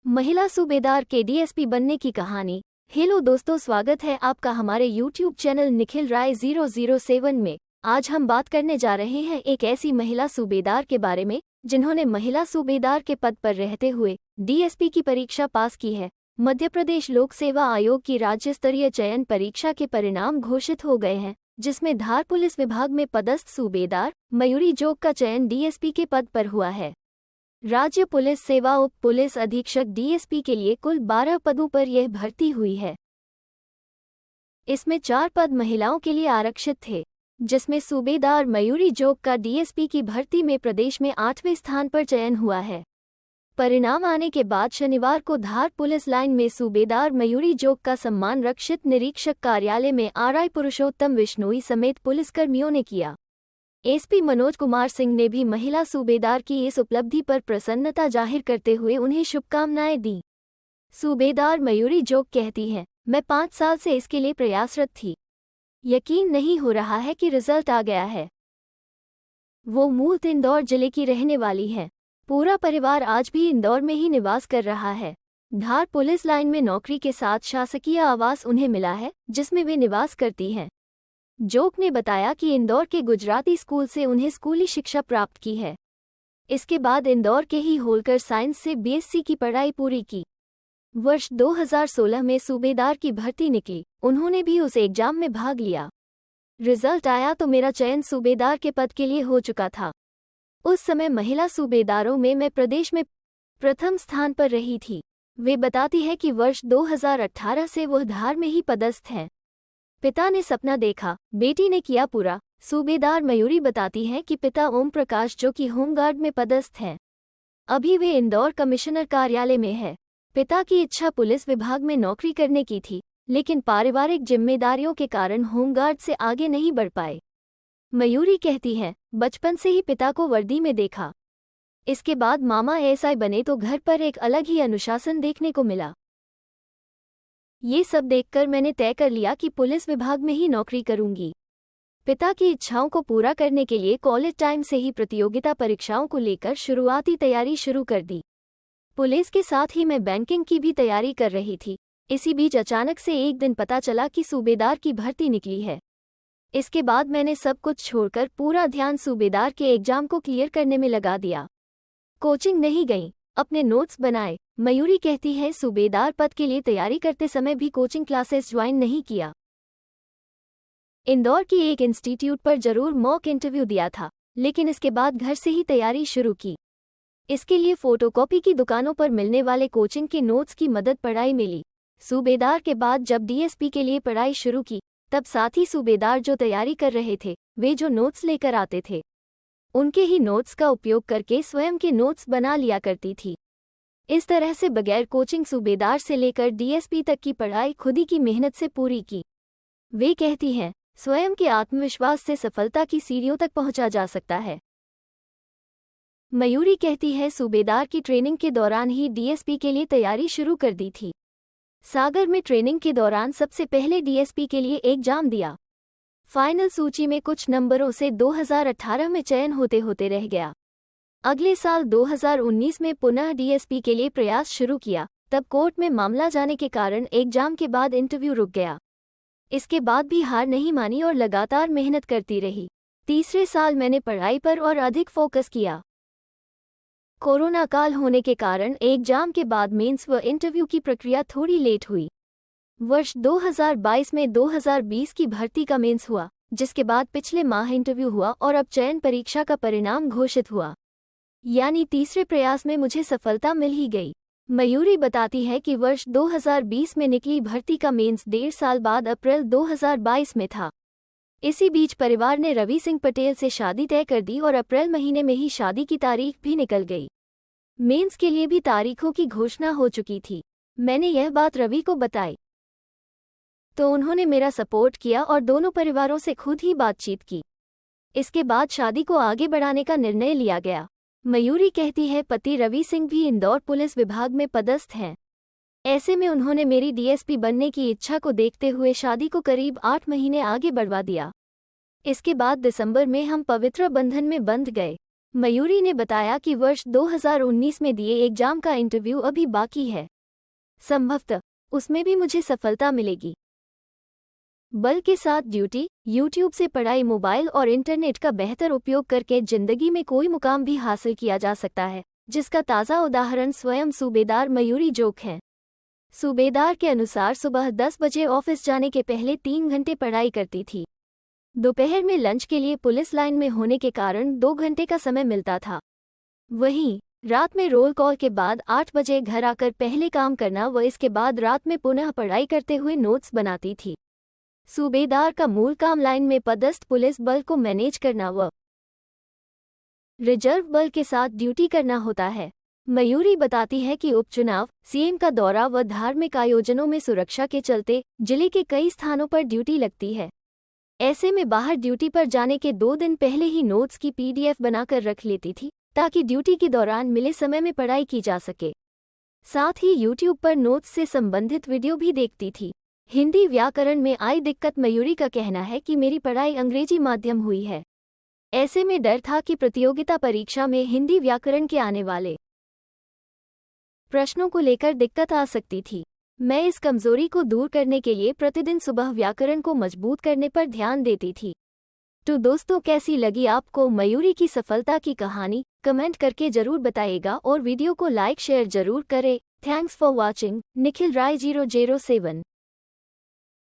महिला सूबेदार के डीएसपी बनने की कहानी। हेलो दोस्तों, स्वागत है आपका हमारे यूट्यूब चैनल निखिल राय 007 में। आज हम बात करने जा रहे हैं एक ऐसी महिला सूबेदार के बारे में जिन्होंने महिला सूबेदार के पद पर रहते हुए डीएसपी की परीक्षा पास की है। मध्य प्रदेश लोक सेवा आयोग की राज्य स्तरीय चयन परीक्षा के परिणाम घोषित हो गए हैं, जिसमें धार पुलिस विभाग में पदस्थ सूबेदार मयूरी जोग का चयन डीएसपी के पद पर हुआ है। राज्य पुलिस सेवा उप पुलिस अधीक्षक डीएसपी के लिए कुल 12 पदों पर यह भर्ती हुई है। इसमें 4 पद महिलाओं के लिए आरक्षित थे, जिसमें सूबेदार मयूरी जोग का डीएसपी की भर्ती में प्रदेश में 8वें स्थान पर चयन हुआ है। परिणाम आने के बाद शनिवार को धार पुलिस लाइन में सूबेदार मयूरी जोग का सम्मान रक्षित निरीक्षक कार्यालय में आरआई पुरुषोत्तम विश्नोई समेत पुलिसकर्मियों ने किया। एसपी मनोज कुमार सिंह ने भी महिला सूबेदार की इस उपलब्धि पर प्रसन्नता जाहिर करते हुए उन्हें शुभकामनाएं दी। सूबेदार मयूरी जोग कहती हैं, मैं 5 साल से इसके लिए प्रयासरत थी। यकीन नहीं हो रहा है कि रिजल्ट आ गया है। वो मूल इंदौर जिले की रहने वाली है। पूरा परिवार आज भी इंदौर में ही निवास कर रहा है। धार पुलिस लाइन में नौकरी के साथ शासकीय आवास उन्हें मिला है, जिसमें वे निवास करती हैं। जोग ने बताया कि इंदौर के गुजराती स्कूल से उन्हें स्कूली शिक्षा प्राप्त की है। इसके बाद इंदौर के ही होलकर साइंस से बीएससी की पढ़ाई पूरी की। वर्ष 2016 में सूबेदार की भर्ती निकली, उन्होंने भी उस एग्जाम में भाग लिया। रिजल्ट आया तो मेरा चयन सूबेदार के पद के लिए हो चुका था। उस समय महिला सूबेदारों में मैं प्रदेश में प्रथम स्थान पर रही थी। वे बताती है कि वर्ष 2018 से वह धार में ही पदस्थ हैं। पिता ने सपना देखा, बेटी ने किया पूरा। सूबेदार मयूरी बताती हैं कि पिता ओम प्रकाश जो कि होमगार्ड में पदस्थ हैं, अभी वे इंदौर कमिश्नर कार्यालय में है। पिता की इच्छा पुलिस विभाग में नौकरी करने की थी, लेकिन पारिवारिक जिम्मेदारियों के कारण होमगार्ड से आगे नहीं बढ़ पाए। मयूरी कहती हैं, बचपन से ही पिता को वर्दी में देखा। इसके बाद मामा एसआई बने तो घर पर एक अलग ही अनुशासन देखने को मिला। ये सब देखकर मैंने तय कर लिया कि पुलिस विभाग में ही नौकरी करूंगी। पिता की इच्छाओं को पूरा करने के लिए कॉलेज टाइम से ही प्रतियोगिता परीक्षाओं को लेकर शुरुआती तैयारी शुरू कर दी। पुलिस के साथ ही मैं बैंकिंग की भी तैयारी कर रही थी। इसी बीच अचानक से एक दिन पता चला कि सूबेदार की भर्ती निकली है। इसके बाद मैंने सब कुछ छोड़कर पूरा ध्यान सूबेदार के एग्जाम को क्लियर करने में लगा दिया। कोचिंग नहीं गई, अपने नोट्स बनाए। मयूरी कहती है, सूबेदार पद के लिए तैयारी करते समय भी कोचिंग क्लासेस ज्वाइन नहीं किया। इंदौर की एक इंस्टीट्यूट पर जरूर मॉक इंटरव्यू दिया था, लेकिन इसके बाद घर से ही तैयारी शुरू की। इसके लिए फोटोकॉपी की दुकानों पर मिलने वाले कोचिंग के नोट्स की मदद पढ़ाई में ली। सूबेदार के बाद जब डीएसपी के लिए पढ़ाई शुरू की, तब साथी सूबेदार जो तैयारी कर रहे थे, वे जो नोट्स लेकर आते थे, उनके ही नोट्स का उपयोग करके स्वयं के नोट्स बना लिया करती थी। इस तरह से बगैर कोचिंग सूबेदार से लेकर डीएसपी तक की पढ़ाई खुद ही की मेहनत से पूरी की। वे कहती हैं, स्वयं के आत्मविश्वास से सफलता की सीढ़ियों तक पहुंचा जा सकता है। मयूरी कहती है, सूबेदार की ट्रेनिंग के दौरान ही डीएसपी के लिए तैयारी शुरू कर दी थी। सागर में ट्रेनिंग के दौरान सबसे पहले डीएसपी के लिए एग्जाम दिया। फाइनल सूची में कुछ नंबरों से 2018 में चयन होते होते रह गया। अगले साल 2019 में पुनः डीएसपी के लिए प्रयास शुरू किया। तब कोर्ट में मामला जाने के कारण एग्जाम के बाद इंटरव्यू रुक गया। इसके बाद भी हार नहीं मानी और लगातार मेहनत करती रही। तीसरे साल मैंने पढ़ाई पर और अधिक फोकस किया। कोरोना काल होने के कारण एग्जाम के बाद मेंस व इंटरव्यू की प्रक्रिया थोड़ी लेट हुई। वर्ष 2022 में 2020 की भर्ती का मेंस हुआ, जिसके बाद पिछले माह इंटरव्यू हुआ और अब चयन परीक्षा का परिणाम घोषित हुआ। यानी तीसरे प्रयास में मुझे सफलता मिल ही गई। मयूरी बताती है कि वर्ष 2020 में निकली भर्ती का मेंस 1.5 साल बाद अप्रैल 2022 में था। इसी बीच परिवार ने रवि सिंह पटेल से शादी तय कर दी और अप्रैल महीने में ही शादी की तारीख भी निकल गई। मेंस के लिए भी तारीखों की घोषणा हो चुकी थी। मैंने यह बात रवि को बताई तो उन्होंने मेरा सपोर्ट किया और दोनों परिवारों से खुद ही बातचीत की। इसके बाद शादी को आगे बढ़ाने का निर्णय लिया गया। मयूरी कहती है, पति रवि सिंह भी इंदौर पुलिस विभाग में पदस्थ हैं। ऐसे में उन्होंने मेरी डीएसपी बनने की इच्छा को देखते हुए शादी को करीब 8 महीने आगे बढ़वा दिया। इसके बाद दिसंबर में हम पवित्र बंधन में बंध गए। मयूरी ने बताया कि वर्ष 2019 में दिए एग्जाम का इंटरव्यू अभी बाकी है। संभवतः उसमें भी मुझे सफलता मिलेगी। बल के साथ ड्यूटी, यूट्यूब से पढ़ाई, मोबाइल और इंटरनेट का बेहतर उपयोग करके जिंदगी में कोई मुकाम भी हासिल किया जा सकता है, जिसका ताज़ा उदाहरण स्वयं सूबेदार मयूरी जोग हैं। सूबेदार के अनुसार सुबह 10 बजे ऑफिस जाने के पहले 3 घंटे पढ़ाई करती थी। दोपहर में लंच के लिए पुलिस लाइन में होने के कारण 2 घंटे का समय मिलता था। वहीं रात में रोल कॉल के बाद 8 बजे घर आकर पहले काम करना व इसके बाद रात में पुनः पढ़ाई करते हुए नोट्स बनाती थी। सूबेदार का मूल काम लाइन में पदस्थ पुलिस बल को मैनेज करना व रिजर्व बल के साथ ड्यूटी करना होता है। मयूरी बताती है कि उपचुनाव, सीएम का दौरा व धार्मिक आयोजनों में सुरक्षा के चलते जिले के कई स्थानों पर ड्यूटी लगती है। ऐसे में बाहर ड्यूटी पर जाने के 2 दिन पहले ही नोट्स की PDF बनाकर रख लेती थी, ताकि ड्यूटी के दौरान मिले समय में पढ़ाई की जा सके। साथ ही YouTube पर नोट्स से संबंधित वीडियो भी देखती थी। हिंदी व्याकरण में आई दिक्कत, मयूरी का कहना है कि मेरी पढ़ाई अंग्रेजी माध्यम हुई है। ऐसे में डर था कि प्रतियोगिता परीक्षा में हिंदी व्याकरण के आने वाले प्रश्नों को लेकर दिक्कत आ सकती थी। मैं इस कमजोरी को दूर करने के लिए प्रतिदिन सुबह व्याकरण को मजबूत करने पर ध्यान देती थी। तो दोस्तों, कैसी लगी आपको मयूरी की सफलता की कहानी? कमेंट करके जरूर बताइएगा और वीडियो को लाइक शेयर जरूर करें। Thanks for watching. Nikhil Rai 007।